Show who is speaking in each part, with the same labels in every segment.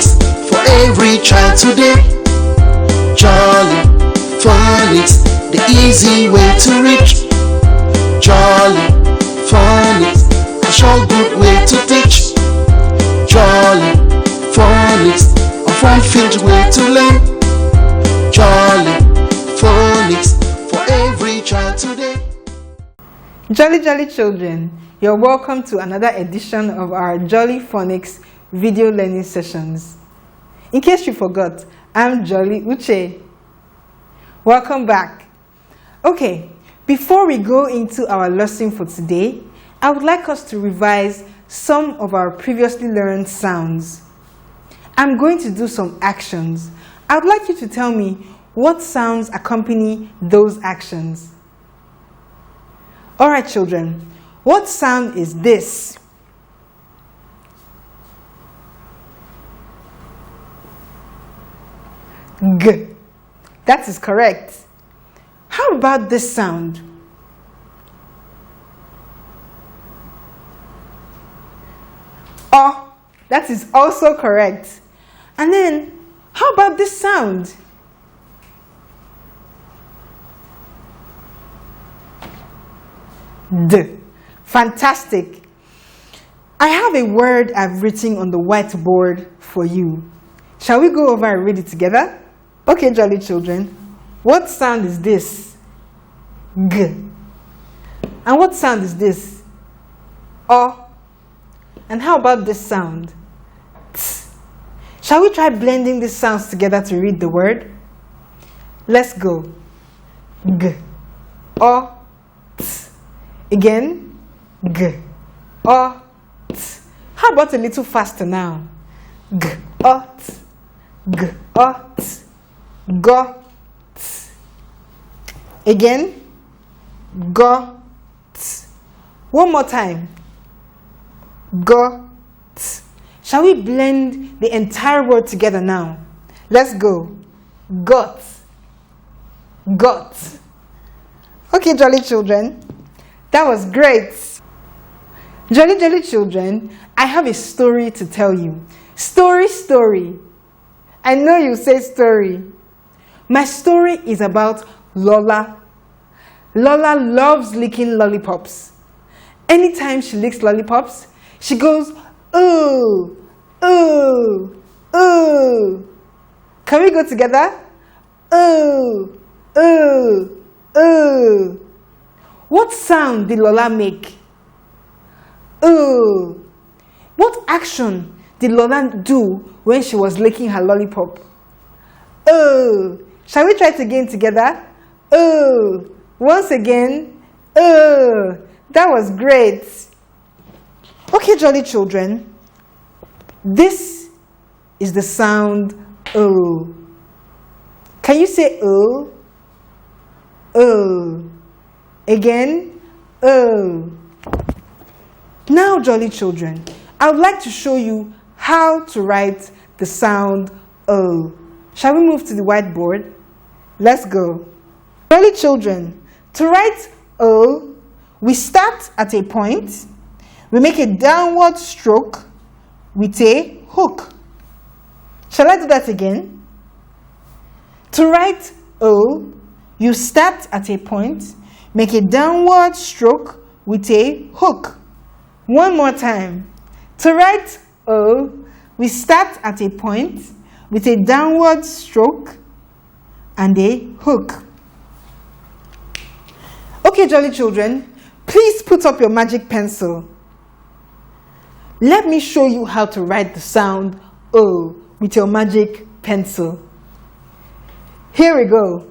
Speaker 1: phonics for every child today. Jolly phonics, the easy way to reach. Jolly phonics, a sure good way to teach. Jolly phonics, a fun-filled way to learn. Jolly phonics for every child today.
Speaker 2: Jolly children, you're welcome to another edition of our Jolly Phonics video learning sessions. In case you forgot, I'm Jolly Uche. Welcome back. Okay, before we go into our lesson for today, I would like us to revise some of our previously learned sounds. I'm going to do some actions. I would like you to tell me what sounds accompany those actions. Alright children, what sound is this? G. That is correct. How about this sound? Oh, that is also correct. And then, how about this sound? D. Fantastic. I have a word I've written on the whiteboard for you. Shall we go over and read it together? Okay, jolly children. What sound is this? G. And what sound is this? O. And how about this sound? T. Shall we try blending these sounds together to read the word? Let's go. G. O. T. Again. G. O. T. How about a little faster now? G. O. T. G. O. T. Go. T. Again. Go. T. One more time. Go. T. Shall we blend the entire word together now? Let's go. Got. Got. Okay, jolly children. That was great. Jolly children, I have a story to tell you. Story. I know you say story. My story is about Lola. Lola loves licking lollipops. Anytime she licks lollipops, she goes, ooh, ooh, ooh. Can we go together? Ooh, ooh, ooh. What sound did Lola make? Ooh. What action did Lola do when she was licking her lollipop? Ooh. Shall we try it again together? Ooh. Once again. Ooh. That was great. Okay, jolly children. This is the sound ooh. Can you say ooh? Ooh. Again. Ooh. Now, jolly children, I would like to show you how to write the sound O. Shall we move to the whiteboard? Let's go. Jolly children, to write O, we start at a point, we make a downward stroke with a hook. Shall I do that again? To write O, you start at a point, make a downward stroke with a hook. One more time. To write O, we start at a point with a downward stroke and a hook. Okay, jolly children, please put up your magic pencil. Let me show you how to write the sound O with your magic pencil. Here we go.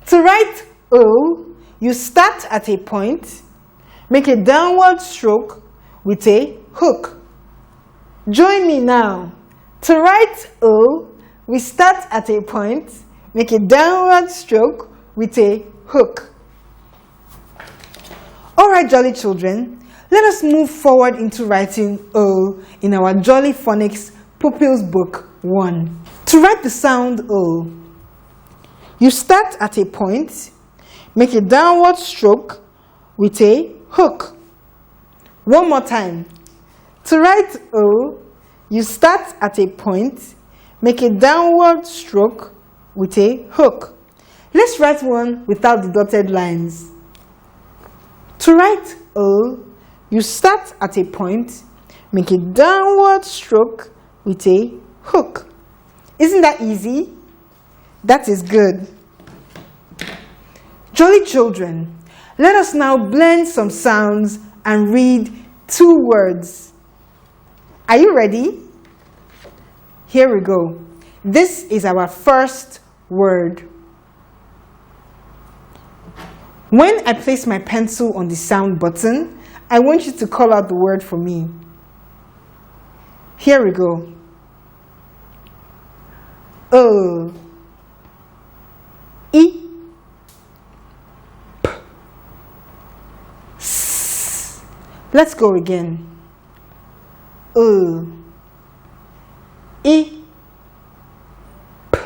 Speaker 2: To write O, you start at a point, make a downward stroke with a hook. Join me now. To write O, we start at a point, make a downward stroke with a hook. Alright, jolly children, let us move forward into writing O in our Jolly Phonics Pupils Book 1. To write the sound O, you start at a point, make a downward stroke with a hook. One more time. To write O, you start at a point, make a downward stroke with a hook. Let's write one without the dotted lines. To write O, you start at a point, make a downward stroke with a hook. Isn't that easy? That is good. Jolly children, let us now blend some sounds and read 2 words. Are you ready? Here we go. This is our first word. When I place my pencil on the sound button, I want you to call out the word for me. Here we go. O, I, P, S. Let's go again. O, I, P,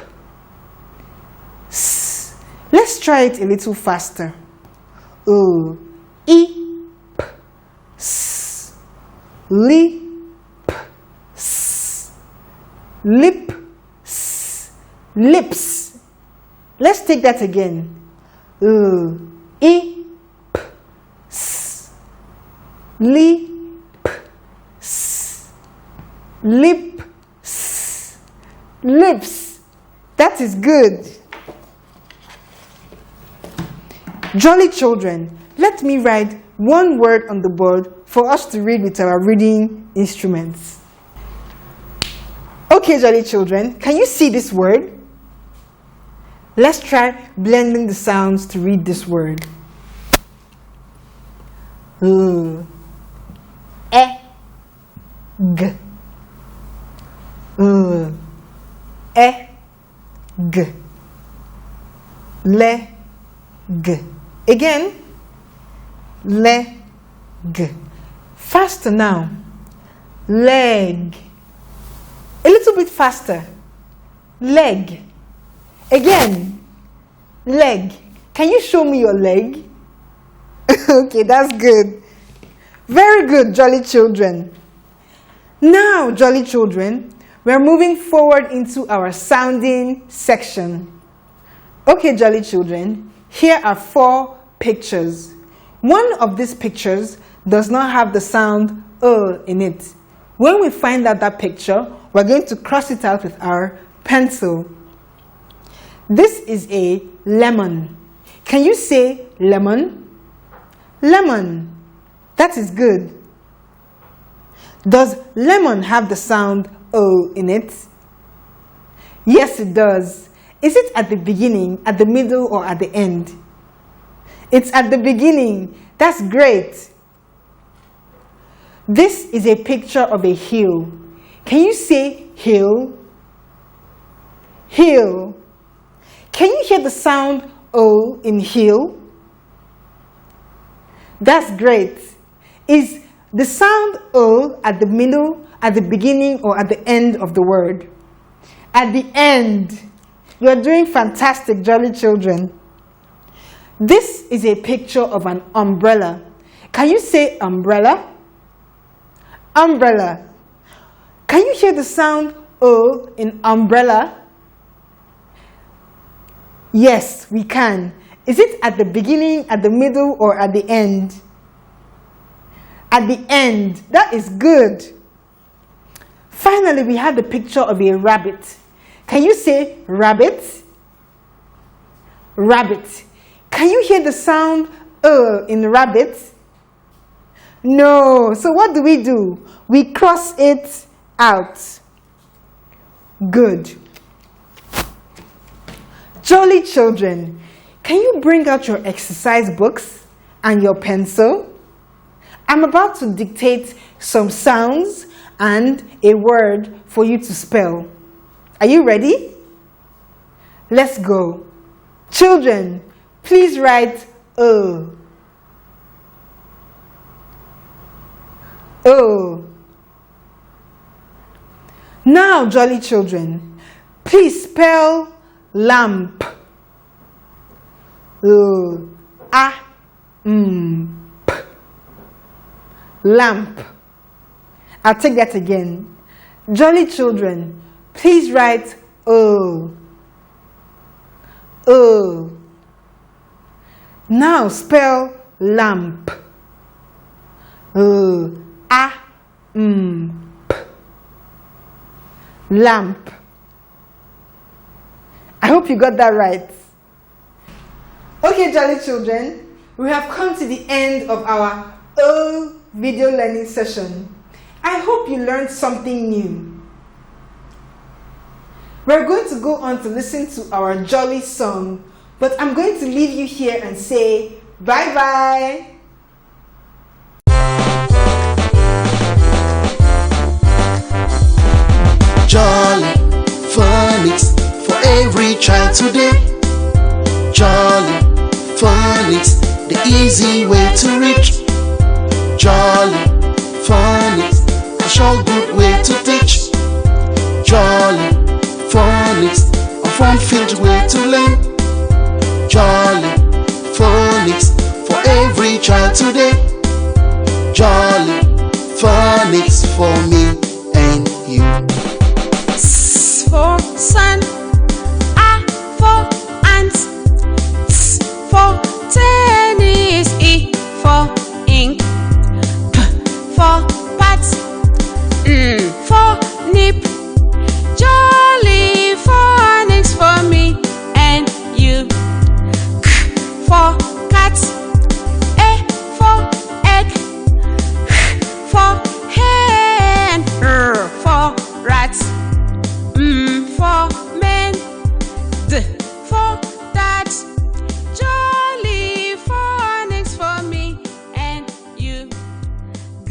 Speaker 2: S. Let's try it a little faster. O, I, P, S. Li, P, S. Lip, S. Lips. Let's take that again. O, I, P, S. Li, P, S. Lip, S. Lips. That is good. Jolly children, let me write one word on the board for us to read with our reading instruments. Okay, jolly children, can you see this word? Let's try blending the sounds to read this word. E, G. E, G. Le, G. Again, leg. Faster now. Leg. A little bit faster. Leg. Again, leg. Can you show me your leg? Okay, that's good. Very good, jolly children. Now, jolly children, we're moving forward into our sounding section. Okay, jolly children, here are 4 pictures. One of these pictures does not have the sound in it. When we find out that picture, we're going to cross it out with our pencil. This is a lemon. Can you say lemon? Lemon. That is good. Does lemon have the sound O in it? Yes, it does. Is it at the beginning, at the middle, or at the end? It's at the beginning. That's great. This is a picture of a hill. Can you say hill? Hill. Can you hear the sound O in hill? That's great. Is the sound O at the middle, at the beginning, or at the end of the word? At the end. You are doing fantastic, jolly children. This is a picture of an umbrella. Can you say umbrella? Umbrella. Can you hear the sound O in umbrella? Yes, we can. Is it at the beginning, at the middle, or at the end? At the end. That is good. Finally, we have the picture of a rabbit. Can you say rabbit? Rabbit. Can you hear the sound in rabbit? No. So what do? We cross it out. Good. Jolly children, can you bring out your exercise books and your pencil? I'm about to dictate some sounds and a word for you to spell. Are you ready? Let's go. Children, please write O. O. Now, jolly children, please spell lamp. O. A. M. P. Lamp. I'll take that again. Jolly children, Please write O. O. Now spell lamp. Lamp. I hope you got that right. Okay, jolly children, we have come to the end of our O video learning session. I hope you learned something new. We're going to go on to listen to our jolly song, but I'm going to leave you here and say bye-bye.
Speaker 1: Jolly phonics for every child today. Jolly phonics, the easy way to reach. Jolly phonics, a sure good way to teach. Jolly phonics, a fun-filled way to learn. Jolly phonics for every child today. Jolly phonics for me and you.
Speaker 3: S for sun, A for ants, T for tennis, E for ink, P for pat, N for nip. Jolly phonics for me and you. K for cat, A for egg, H for hen, R for rat, for men, D for that. Jolly phonics for me and you. G